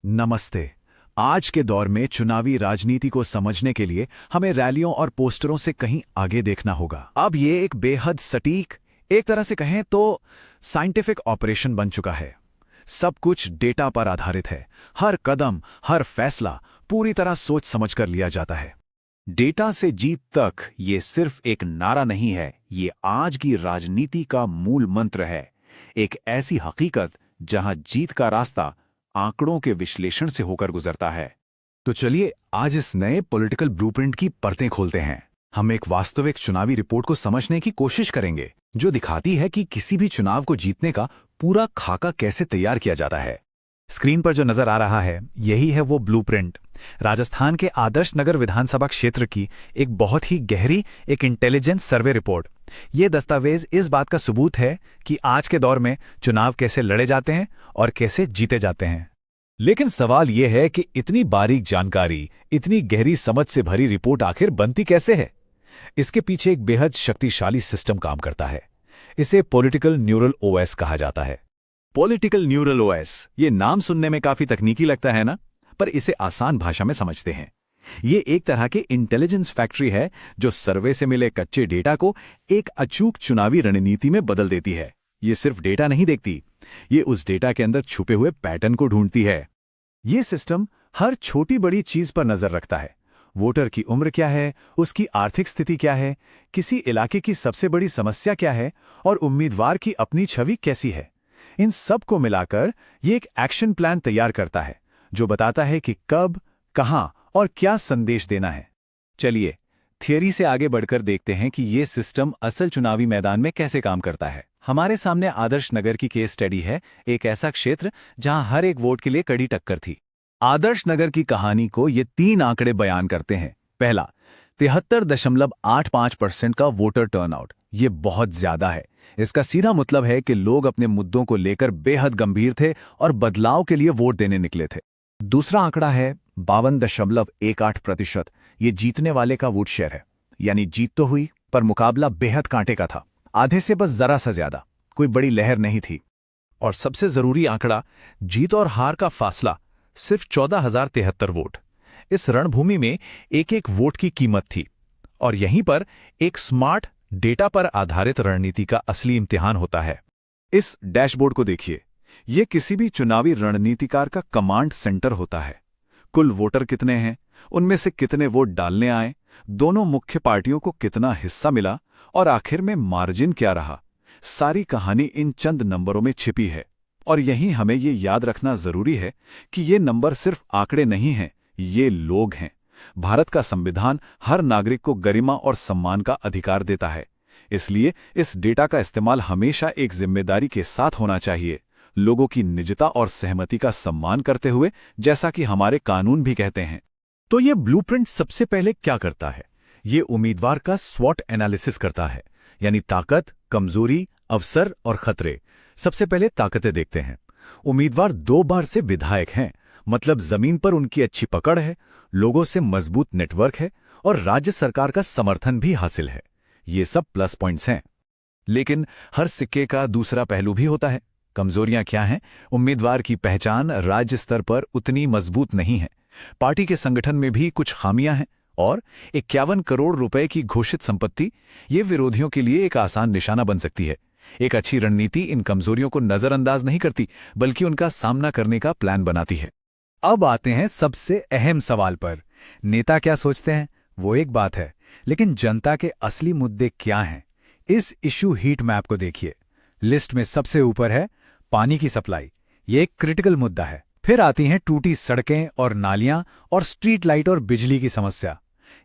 नमस्ते। आज के दौर में चुनावी राजनीति को समझने के लिए हमें रैलियों और पोस्टरों से कहीं आगे देखना होगा। अब ये एक बेहद सटीक, एक तरह से कहें तो साइंटिफिक ऑपरेशन बन चुका है। सब कुछ डेटा पर आधारित है। हर कदम, हर फैसला पूरी तरह सोच समझ कर लिया जाता है। डेटा से जीत तक ये सिर्फ एक नारा नहीं है, ये आज की राजनीति का मूल मंत्र है। एक ऐसी हकीकत जहां जीत का रास्ता आंकड़ों के विश्लेषण से होकर गुजरता है। तो चलिए आज इस नए पॉलिटिकल ब्लूप्रिंट की परतें खोलते हैं। हम एक वास्तविक चुनावी रिपोर्ट को समझने की कोशिश करेंगे, जो दिखाती है कि किसी भी चुनाव को जीतने का पूरा खाका कैसे तैयार किया जाता है। स्क्रीन पर जो नजर आ रहा है, यही है वो ब्लूप्रिंट। राजस्थान के आदर्श नगर विधानसभा क्षेत्र की एक बहुत ही गहरी, एक इंटेलिजेंस सर्वे रिपोर्ट। ये दस्तावेज इस बात का सबूत है कि आज के दौर में चुनाव कैसे लड़े जाते हैं और कैसे जीते जाते हैं। लेकिन सवाल यह है कि इतनी बारीक जानकारी, इतनी गहरी समझ से भरी रिपोर्ट आखिर बनती कैसे है? इसके पीछे एक बेहद शक्तिशाली सिस्टम काम करता है। इसे पॉलिटिकल न्यूरल ओएस कहा जाता है। पॉलिटिकल न्यूरल ओएस, ये नाम सुनने में काफी तकनीकी लगता है ना, पर इसे आसान भाषा में समझते हैं। ये एक तरह की इंटेलिजेंस फैक्ट्री है जो सर्वे से मिले कच्चे डेटा को एक अचूक चुनावी रणनीति में बदल देती है। ये सिर्फ डेटा नहीं देखती, ये उस डेटा के अंदर छुपे हुए पैटर्न को ढूंढती है। ये सिस्टम हर छोटी बड़ी चीज पर नजर रखता है। वोटर की उम्र क्या है, उसकी आर्थिक स्थिति क्या है, किसी इलाके की सबसे बड़ी समस्या क्या है और उम्मीदवार की अपनी छवि कैसी है। इन सब को मिलाकर ये एक एक्शन प्लान तैयार करता है जो बताता है कि कब, कहां और क्या संदेश देना है। चलिए थियरी से आगे बढ़कर देखते हैं कि ये सिस्टम असल चुनावी मैदान में कैसे काम करता है। हमारे सामने आदर्श नगर की केस स्टडी है, एक ऐसा क्षेत्र जहां हर एक वोट के लिए कड़ी टक्कर थी। आदर्श नगर की कहानी को ये 3 आंकड़े बयान करते हैं। पहला, 73.85% का वोटर टर्नआउट। ये बहुत ज्यादा है। इसका सीधा मतलब है कि लोग अपने मुद्दों को लेकर बेहद गंभीर थे और बदलाव के लिए वोट देने निकले थे। दूसरा आंकड़ा है 52.18%। ये जीतने वाले का वोट शेयर है, यानी जीत तो हुई पर मुकाबला बेहद कांटे का था। आधे से बस जरा सा ज्यादा, कोई बड़ी लहर नहीं थी। और सबसे जरूरी आंकड़ा, जीत और हार का फासला सिर्फ 14,073 वोट। इस रणभूमि में एक एक वोट की कीमत थी। और यहीं पर एक स्मार्ट, डेटा पर आधारित रणनीति का असली इम्तिहान होता है। इस डैशबोर्ड को देखिए, यह किसी भी चुनावी रणनीतिकार का कमांड सेंटर होता है। कुल वोटर कितने हैं, उनमें से कितने वोट डालने आए, दोनों मुख्य पार्टियों को कितना हिस्सा मिला और आखिर में मार्जिन क्या रहा। सारी कहानी इन चंद नंबरों में छिपी है। और यहीं हमें ये याद रखना जरूरी है कि ये नंबर सिर्फ आंकड़े नहीं हैं, ये लोग हैं। भारत का संविधान हर नागरिक को गरिमा और सम्मान का अधिकार देता है। इसलिए इस डेटा का इस्तेमाल हमेशा एक जिम्मेदारी के साथ होना चाहिए, लोगों की निजता और सहमति का सम्मान करते हुए, जैसा कि हमारे कानून भी कहते हैं। तो ये ब्लूप्रिंट सबसे पहले क्या करता है? ये उम्मीदवार का स्वॉट एनालिसिस करता है, यानी ताकत, कमजोरी, अवसर और खतरे। सबसे पहले ताकतें देखते हैं। उम्मीदवार 2 बार से विधायक हैं, मतलब जमीन पर उनकी अच्छी पकड़ है, लोगों से मजबूत नेटवर्क है और राज्य सरकार का समर्थन भी हासिल है। ये सब प्लस पॉइंट्स हैं। लेकिन हर सिक्के का दूसरा पहलू भी होता है। कमजोरियां क्या हैं? उम्मीदवार की पहचान राज्य स्तर पर उतनी मजबूत नहीं है, पार्टी के संगठन में भी कुछ खामियां हैं और 51 करोड़ रुपए की घोषित संपत्ति ये विरोधियों के लिए एक आसान निशाना बन सकती है। एक अच्छी रणनीति इन कमजोरियों को नजरअंदाज नहीं करती, बल्कि उनका सामना करने का प्लान बनाती है। अब आते हैं सबसे अहम सवाल पर। नेता क्या सोचते हैं वो एक बात है, लेकिन जनता के असली मुद्दे क्या हैं? इस इशू हीट मैप को देखिए। लिस्ट में सबसे ऊपर है पानी की सप्लाई। ये एक क्रिटिकल मुद्दा है। फिर आती हैं टूटी सड़कें और नालियां और स्ट्रीट लाइट और बिजली की समस्या।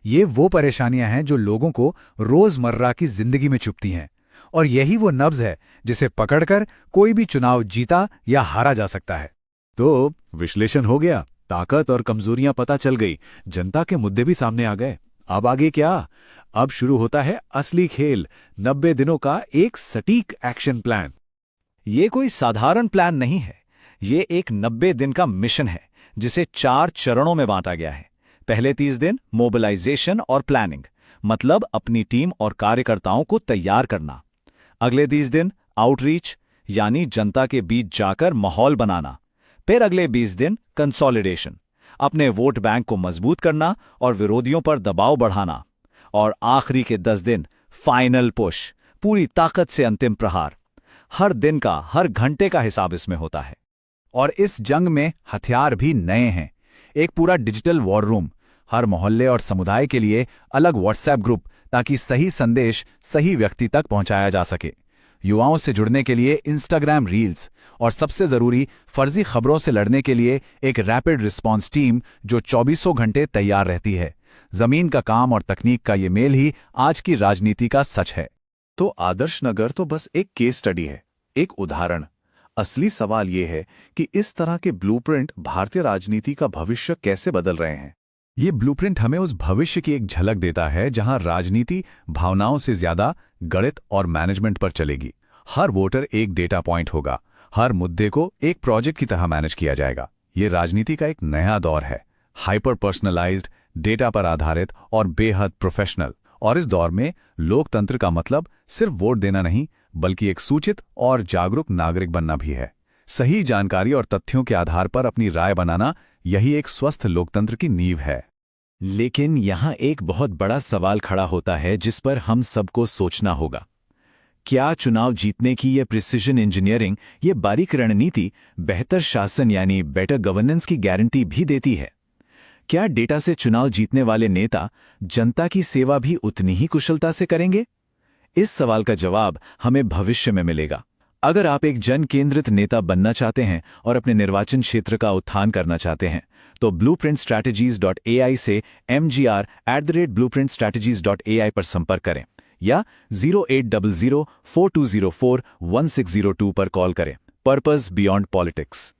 ये वो परेशानियां हैं जो लोगों को रोजमर्रा की जिंदगी में चुभती हैं। और यही वो नब्ज है जिसे पकड़कर कोई भी चुनाव जीता या हारा जा सकता है। तो विश्लेषण हो गया, ताकत और कमजोरियां पता चल गई, जनता के मुद्दे भी सामने आ गए। अब आगे क्या? अब शुरू होता है असली खेल, 90 दिनों का एक सटीक एक्शन प्लान। ये कोई साधारण प्लान नहीं है, ये एक 90 दिन का मिशन है जिसे 4 चरणों में बांटा गया है। पहले 30 दिन मोबिलाइजेशन और प्लानिंग, मतलब अपनी टीम और कार्यकर्ताओं को तैयार करना। अगले 30 दिन आउटरीच, यानी जनता के बीच जाकर माहौल बनाना। फिर अगले 20 दिन कंसोलिडेशन, अपने वोट बैंक को मजबूत करना और विरोधियों पर दबाव बढ़ाना। और आखिरी के 10 दिन फाइनल पुश, पूरी ताकत से अंतिम प्रहार। हर दिन का, हर घंटे का हिसाब इसमें होता है। और इस जंग में हथियार भी नए हैं। एक पूरा डिजिटल वॉर रूम, हर मोहल्ले और समुदाय के लिए अलग व्हाट्सएप ग्रुप, ताकि सही संदेश सही व्यक्ति तक पहुंचाया जा सके। युवाओं से जुड़ने के लिए इंस्टाग्राम रील्स, और सबसे जरूरी फर्जी खबरों से लड़ने के लिए एक रैपिड रिस्पॉन्स टीम जो 24 घंटे तैयार रहती है। जमीन का काम और तकनीक का ये मेल ही आज की राजनीति का सच है। तो आदर्श नगर तो बस एक केस स्टडी है, एक उदाहरण। असली सवाल यह है कि इस तरह के ब्लूप्रिंट भारतीय राजनीति का भविष्य कैसे बदल रहे हैं। ये ब्लूप्रिंट हमें उस भविष्य की एक झलक देता है जहां राजनीति भावनाओं से ज्यादा गणित और मैनेजमेंट पर चलेगी। हर वोटर एक डेटा पॉइंट होगा, हर मुद्दे को एक प्रोजेक्ट की तरह मैनेज किया जाएगा। ये राजनीति का एक नया दौर है, हाइपर पर्सनलाइज्ड, डेटा पर आधारित और बेहद प्रोफेशनल। और इस दौर में लोकतंत्र का मतलब सिर्फ वोट देना नहीं, बल्कि एक सूचित और जागरूक नागरिक बनना भी है। सही जानकारी और तथ्यों के आधार पर अपनी राय बनाना, यही एक स्वस्थ लोकतंत्र की नींव है। लेकिन यहां एक बहुत बड़ा सवाल खड़ा होता है जिस पर हम सबको सोचना होगा। क्या चुनाव जीतने की ये प्रिसिजन इंजीनियरिंग, ये बारीक रणनीति बेहतर शासन यानी बेटर गवर्नेंस की गारंटी भी देती है? क्या डेटा से चुनाव जीतने वाले नेता जनता की सेवा भी उतनी ही कुशलता से करेंगे? इस सवाल का जवाब हमें भविष्य में मिलेगा। अगर आप एक जन केंद्रित नेता बनना चाहते हैं और अपने निर्वाचन क्षेत्र का उत्थान करना चाहते हैं, तो blueprintstrategies.ai से mgr@blueprintstrategies.ai पर संपर्क करें या 0800 4204 1602 पर कॉल करें। Purpose beyond politics.